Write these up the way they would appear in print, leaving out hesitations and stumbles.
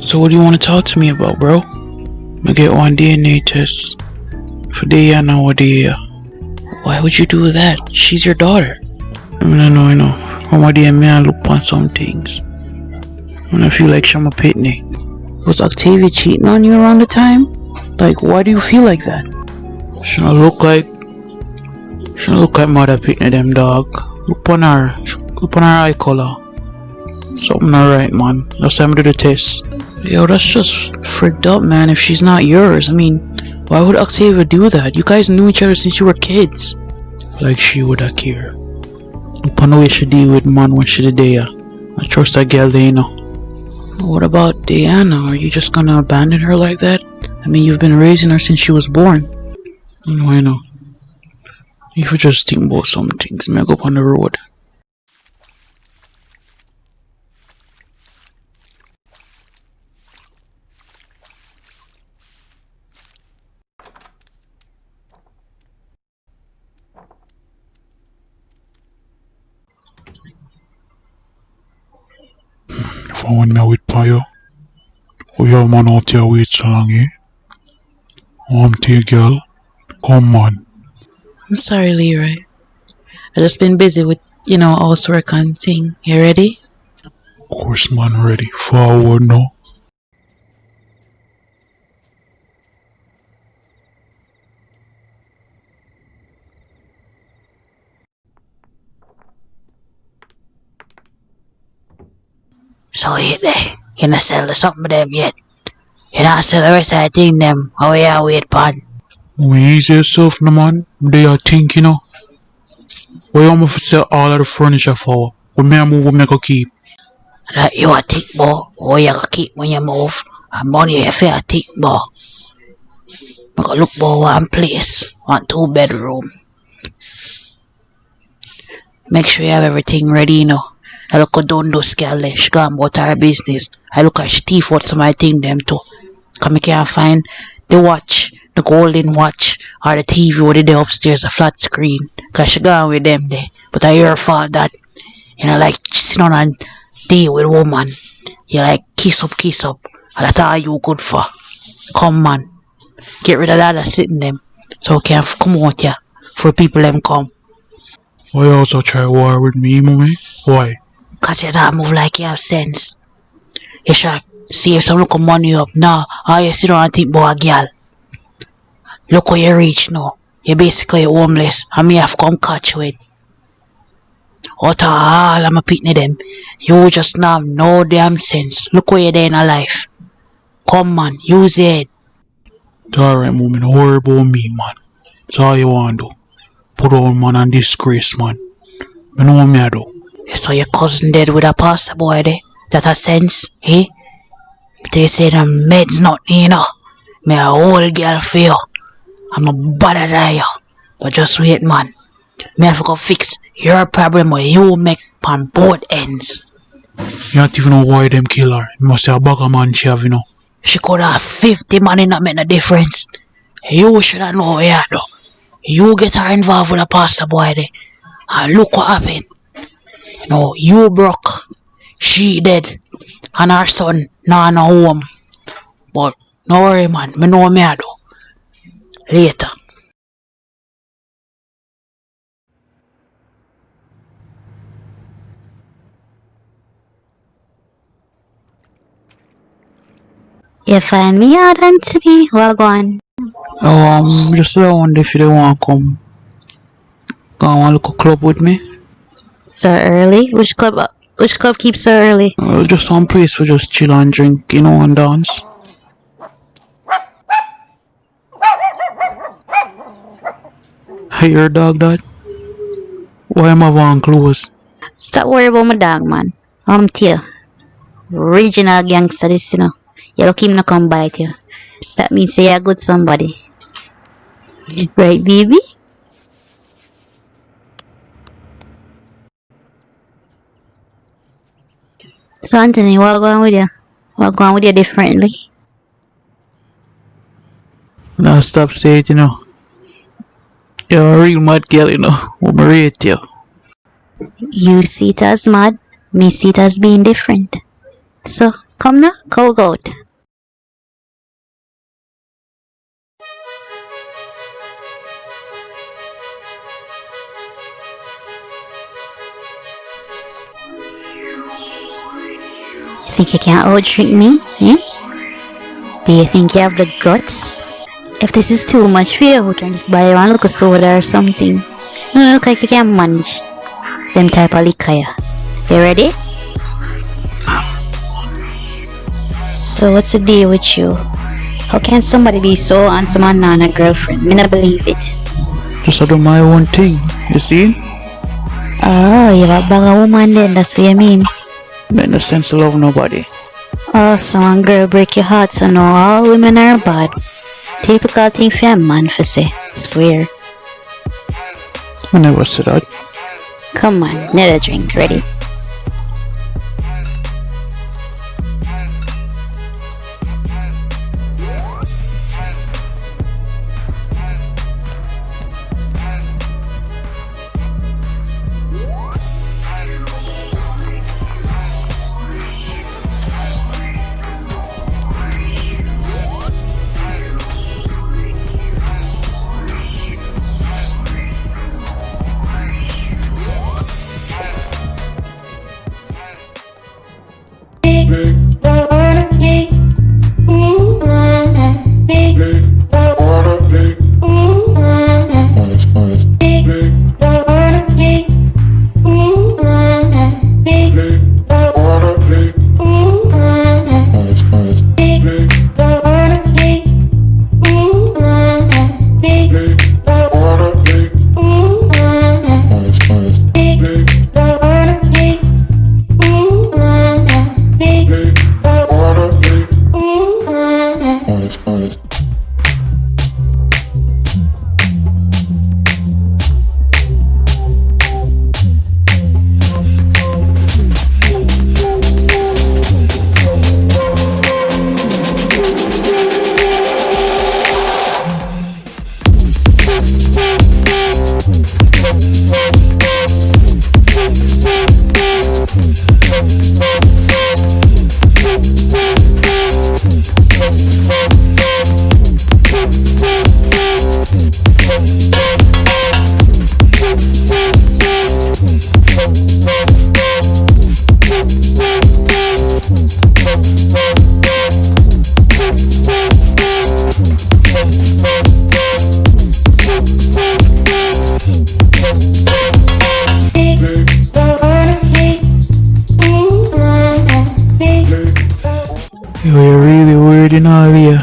So what do you want to talk to me about, bro? I get one DNA test for Diana or Dia. Why would you do that? She's your daughter. I know. Mama dear, me I look on some things. When I feel like I'm a pitney. Was Octavia cheating on you around the time? Like, why do you feel like that? She don't look like mother pitney them dog. Look on her eye color. Something alright, man. Let's have me do the test. Yo, that's just freaked up, man, if she's not yours. I mean, why would Octavia do that? You guys knew each other since you were kids. Like she would have care. Look on the way she deal with man when she there. I trust that girl there, you know. What about Diana? Are you just gonna abandon her like that? I mean, you've been raising her since she was born. I know. If you just think about some things, may I go up on the road. If I want me with Payo, we have man out here wait so long, eh? Girl, come on. I'm sorry, Leroy. I just been busy with, housework and thing. You ready? Of course, man, ready. Forward now. So you there? You not sell something of them yet? You not sell the rest of the thing them? How you wait pan? Ease yourself, no man. They are thinking, you know. Why you want to sell all of the furniture for? When me move, me go keep. That you a thick boy, or you go keep when you move. And money you feel a thick boy. I go look for one place, 2 bedroom. Make sure you have everything ready, you know. I look at don't do scale, she go about her business. I look at she thief out some of my thing them too. Cause I can't find the watch, the golden watch, or the TV over there upstairs, a flat screen. Cause she gone with them there. But I your fault that, like sit down and deal with woman. You like kiss up. And that's all you good for. Come man. Get rid of that that's sitting them. So I can come out here for people them come. Why you also try war with me, mommy? Why? Cause you don't move like you have sense. You should save some look of money up now. All you sit down and think about a girl. Look how you reach now. You're basically homeless and me have to come catch you it. Out of all I'm a pitney them, you just not have no damn sense. Look where you're there in a life. Come man, use your head. It's alright, mommy. Don't worry about me, man. That's all you want to do. Put on man and disgrace, man. I know what I do. You saw your cousin dead with a pastor boy there. That a sense, eh? But they say the meds not, Me a whole girl for you. I'm a better than you. But just wait, man. Me have to go fix your problem where you make on both ends. You don't even know why them kill her. You must have a bag of man she have, you know. She could have 50 man and not make no difference. You should have known where though. You get her involved with a pastor boy there. And look what happened. You broke. She dead. And her son now no home. But no worry man, me know me I do. Later. You find me out, Anthony? Wagwan. Just around if you don't want to come. Go on look a club with me. So early? Which club keeps so early? Just one place for just chill and drink, and dance. Hey, your dog, Dad? Why am I wearing clothes? Stop worrying about my dog, man. I'm you. Regional gangster, this, You look him not come bite you. That means you're a good somebody. Right, baby? So, Anthony, what going with you? What going with you differently? Now stop saying it, You're a real mad girl, I'm rate you. You see it as mad, me see it as being different. So, Come now, go out. Think you can out-drink me, eh? Do you think you have the guts? If this is too much for you, we can just buy one little soda or something. You look like you can manage them type of liquor. You ready? So what's the deal with you? How can somebody be so handsome and not a girlfriend? Me not believe it. Just I do my own thing, you see? Oh, you have a bag of woman then, that's what you mean. Make no sense to love nobody. Oh, so one girl break your heart, so no, all women are bad. Typical thing for a man for say, swear. I never said that. Come on, another drink, ready? You're really weird in all here.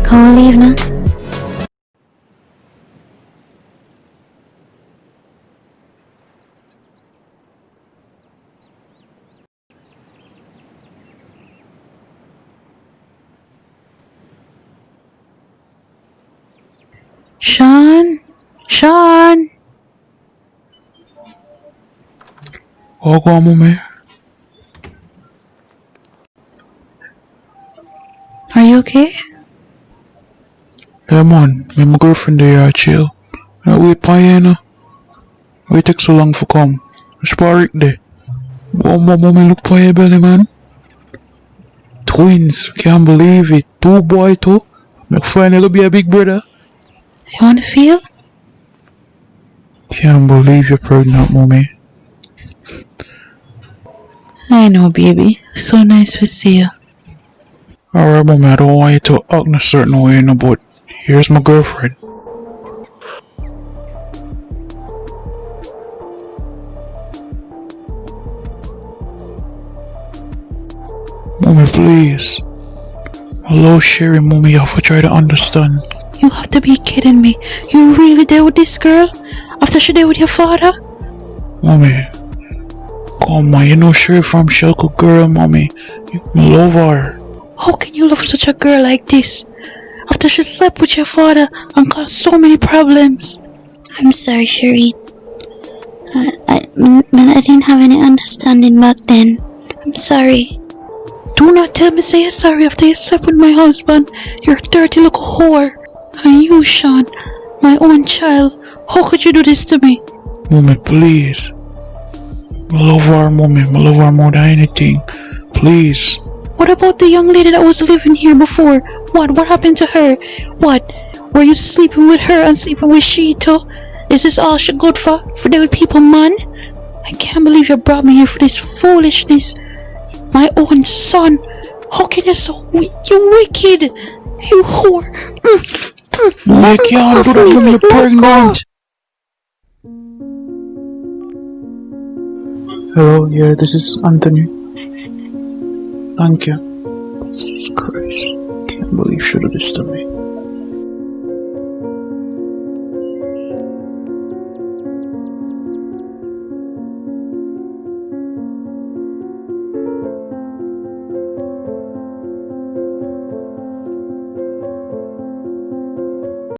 Come on, leave now. Sean? Sean? Oh, go on, mommy. Are you okay? Yeah, man. Me and my girlfriend there, chill. Wait for you, know. Why it take so long for come? It's Parik there. Oh, my mommy, look for your belly, man. Twins. Can't believe it. Two boy, too. Make finally be a big brother. You wanna feel? Can't believe you're pregnant, mommy. I know, baby. So nice to see you. Alright, mommy, I don't want you to act in a certain way, no, but here's my girlfriend. Mommy, please. Hello, Sherry, mommy, you have to try to understand. You have to be kidding me. You really there with this girl? After she there with your father? Mommy, come on, you know Sherry from Shelco girl, mommy. You love her. How can you love such a girl like this? After she slept with your father and caused so many problems. I'm sorry, Cherie. I didn't have any understanding back then. I'm sorry. Do not tell me say you're sorry after you slept with my husband. You're a dirty little whore. And you, Sean, my own child. How could you do this to me? Mommy, please. I love her, Mommy. I love her more than anything. Please. What about the young lady that was living here before? What happened to her? What? Were you sleeping with her and sleeping with she too? Is this all she good for? For the people, man? I can't believe you brought me here for this foolishness. My own son. How can you so you wicked? You whore. Mommy, I can't do that for me. You're pregnant. Hello, yeah, this is Anthony. Thank you. Jesus Christ. Can't believe she did this to me.